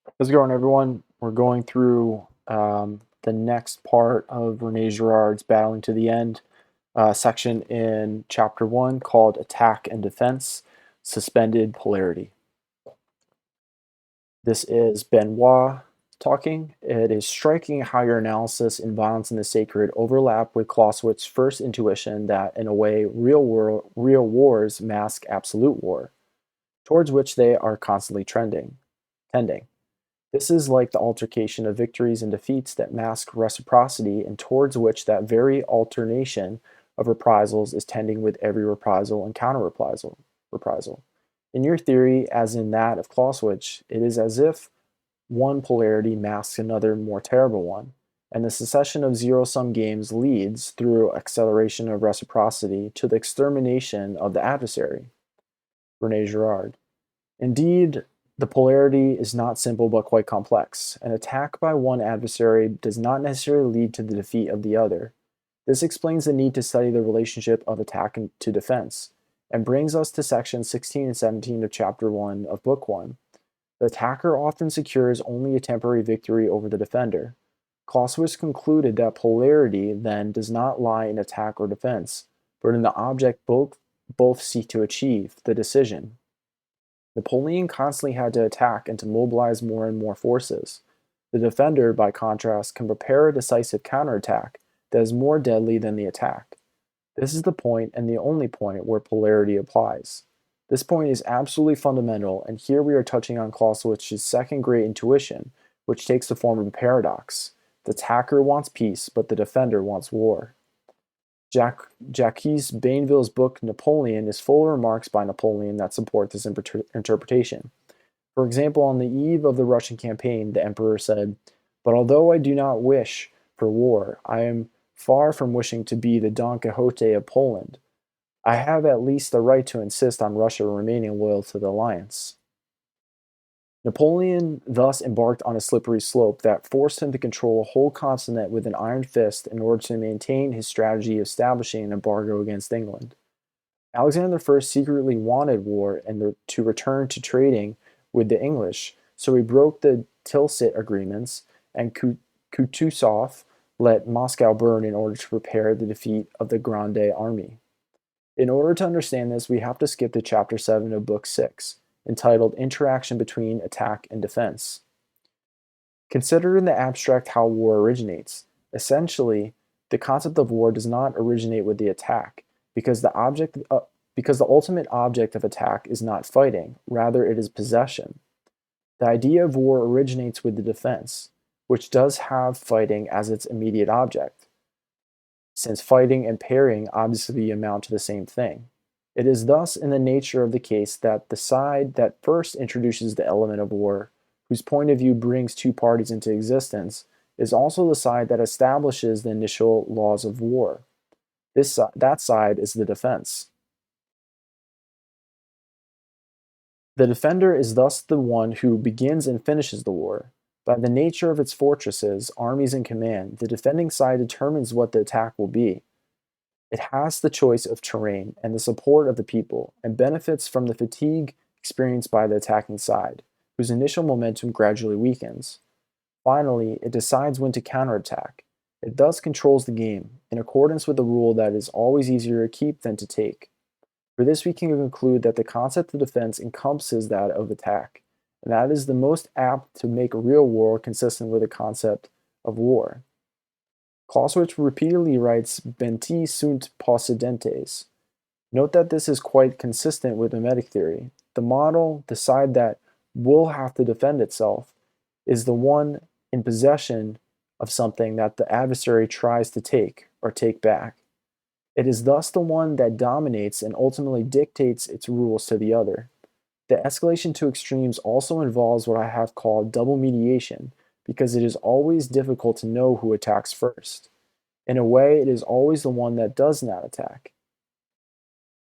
How's it going, everyone? We're going through the next part of Rene Girard's Battling to the End section in Chapter 1 called Attack and Defense, Suspended Polarity. This is Benoit talking. It is striking how your analysis in Violence and the Sacred overlap with Clausewitz's first intuition that, in a way, real wars mask absolute war, towards which they are constantly tending. This is like the altercation of victories and defeats that mask reciprocity and towards which that very alternation of reprisals is tending with every reprisal and counter-reprisal. In your theory, as in that of Clausewitz, it is as if one polarity masks another more terrible one, and the succession of zero-sum games leads, through acceleration of reciprocity, to the extermination of the adversary. Rene Girard. Indeed, the polarity is not simple but quite complex. An attack by one adversary does not necessarily lead to the defeat of the other. This explains the need to study the relationship of attack to defense, and brings us to sections 16 and 17 of Chapter 1 of Book 1. The attacker often secures only a temporary victory over the defender. Clausewitz concluded that polarity, then, does not lie in attack or defense, but in the object both seek to achieve, the decision. Napoleon constantly had to attack and to mobilize more and more forces. The defender, by contrast, can prepare a decisive counterattack that is more deadly than the attack. This is the point, and the only point, where polarity applies. This point is absolutely fundamental, and here we are touching on Clausewitz's second great intuition, which takes the form of a paradox. The attacker wants peace, but the defender wants war. Jacques Bainville's book Napoleon is full of remarks by Napoleon that support this interpretation. For example, on the eve of the Russian campaign, the emperor said, "But although I do not wish for war, I am far from wishing to be the Don Quixote of Poland. I have at least the right to insist on Russia remaining loyal to the alliance." Napoleon thus embarked on a slippery slope that forced him to control a whole continent with an iron fist in order to maintain his strategy of establishing an embargo against England. Alexander I secretly wanted war and to return to trading with the English, so he broke the Tilsit agreements, and Kutuzov let Moscow burn in order to prepare the defeat of the Grande Army. In order to understand this, we have to skip to Chapter 7 of Book 6, entitled Interaction Between Attack and Defense. Consider in the abstract how war originates. Essentially, the concept of war does not originate with the attack, because the ultimate object of attack is not fighting, rather it is possession. The idea of war originates with the defense, which does have fighting as its immediate object, since fighting and parrying obviously amount to the same thing. It is thus in the nature of the case that the side that first introduces the element of war, whose point of view brings two parties into existence, is also the side that establishes the initial laws of war. That side is the defense. The defender is thus the one who begins and finishes the war. By the nature of its fortresses, armies, and command, the defending side determines what the attack will be. It has the choice of terrain and the support of the people, and benefits from the fatigue experienced by the attacking side, whose initial momentum gradually weakens. Finally, it decides when to counterattack. It thus controls the game, in accordance with the rule that it is always easier to keep than to take. For this, we can conclude that the concept of defense encompasses that of attack, and that is the most apt to make real war consistent with the concept of war. Clausewitz repeatedly writes "Benti sunt possidentes." Note that this is quite consistent with mimetic theory. The model, the side that will have to defend itself, is the one in possession of something that the adversary tries to take or take back. It is thus the one that dominates and ultimately dictates its rules to the other. The escalation to extremes also involves what I have called double mediation, because it is always difficult to know who attacks first. In a way, it is always the one that does not attack.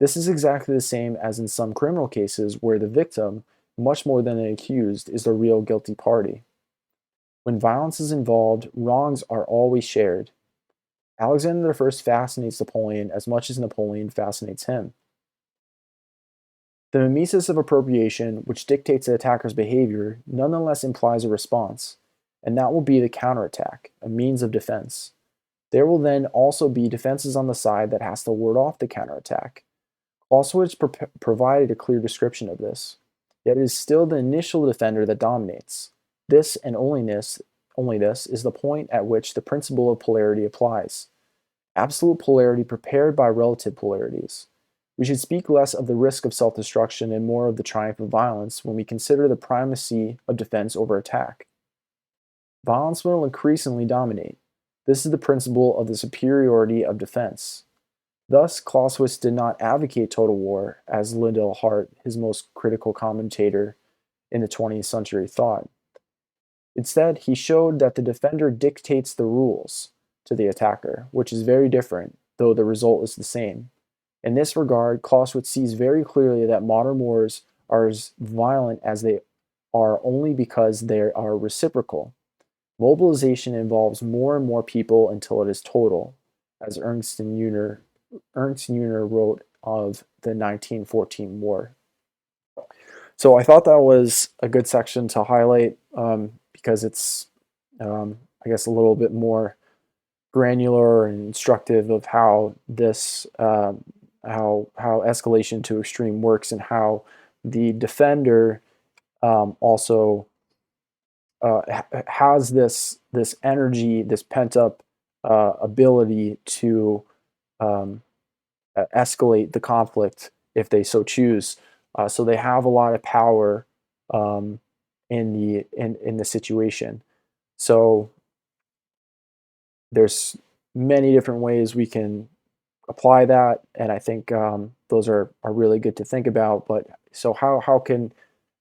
This is exactly the same as in some criminal cases where the victim, much more than the accused, is the real guilty party. When violence is involved, wrongs are always shared. Alexander I fascinates Napoleon as much as Napoleon fascinates him. The mimesis of appropriation, which dictates the attacker's behavior, nonetheless implies a response, and that will be the counterattack, a means of defense. There will then also be defenses on the side that has to ward off the counterattack. Clausewitz provided a clear description of this, yet it is still the initial defender that dominates. This and only this is the point at which the principle of polarity applies. Absolute polarity prepared by relative polarities. We should speak less of the risk of self-destruction and more of the triumph of violence when we consider the primacy of defense over attack. Violence will increasingly dominate. This is the principle of the superiority of defense. Thus, Clausewitz did not advocate total war, as Liddell Hart, his most critical commentator in the 20th century, thought. Instead, he showed that the defender dictates the rules to the attacker, which is very different, though the result is the same. In this regard, Clausewitz sees very clearly that modern wars are as violent as they are only because they are reciprocal. Mobilization involves more and more people until it is total, as Ernst Jünger wrote of the 1914 war. So I thought that was a good section to highlight because it's, I guess, a little bit more granular and instructive of how this how escalation to extreme works and how the defender also has this energy, this pent up ability to escalate the conflict if they so choose. So they have a lot of power in the situation. So there's many different ways we can apply that, and I think those are really good to think about. But so how can,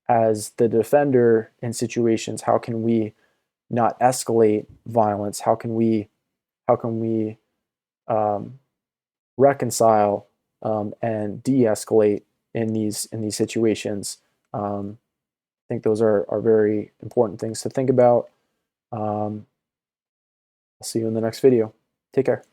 as the defender in situations, how can we not escalate violence? How can we reconcile and de-escalate in these situations? I think those are very important things to think about. I'll see you in the next video. Take care.